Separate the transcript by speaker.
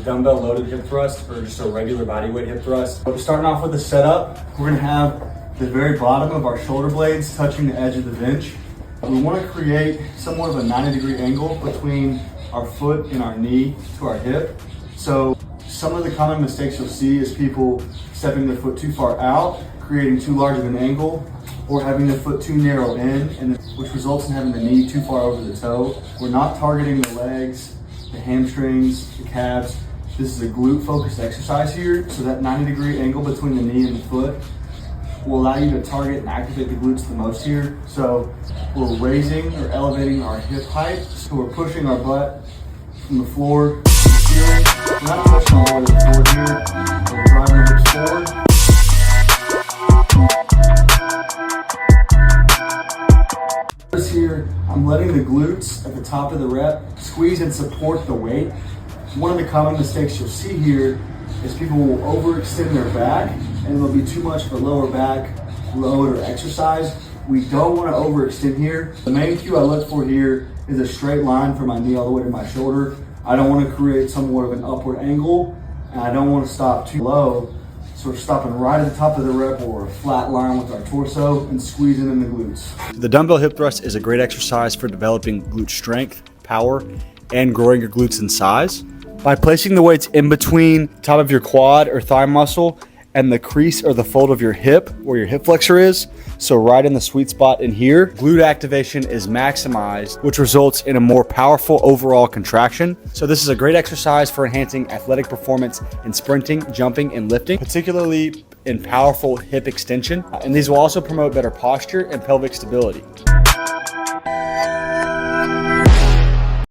Speaker 1: dumbbell loaded hip thrust or just a regular body weight hip thrust. But starting off with the setup, we're gonna have the very bottom of our shoulder blades touching the edge of the bench. We wanna create somewhat of a 90-degree angle between our foot and our knee to our hip. So some of the common mistakes you'll see is people stepping their foot too far out, creating too large of an angle, or having the foot too narrow in, which results in having the knee too far over the toe. We're not targeting the legs, the hamstrings, the calves. This is a glute focused exercise here. So that 90-degree angle between the knee and the foot will allow you to target and activate the glutes the most here. So we're raising or elevating our hip height. So we're pushing our butt from the floor to the ceiling. We're not touching all the way to the floor here. We're driving the hips forward. Here, I'm letting the glutes at the top of the rep squeeze and support the weight. One of the common mistakes you'll see here is people will overextend their back and there'll be too much for lower back load or exercise. We don't want to overextend here. The main cue I look for here is a straight line from my knee all the way to my shoulder. I don't want to create somewhat of an upward angle, and I don't want to stop too low. So we're stopping right at the top of the rep or a flat line with our torso and squeezing in the glutes.
Speaker 2: The dumbbell hip thrust is a great exercise for developing glute strength, power, and growing your glutes in size. By placing the weights in between top of your quad or thigh muscle and the crease or the fold of your hip where your hip flexor is, so right in the sweet spot in here, glute activation is maximized, which results in a more powerful overall contraction. So this is a great exercise for enhancing athletic performance in sprinting, jumping, and lifting, particularly in powerful hip extension. And these will also promote better posture and pelvic stability.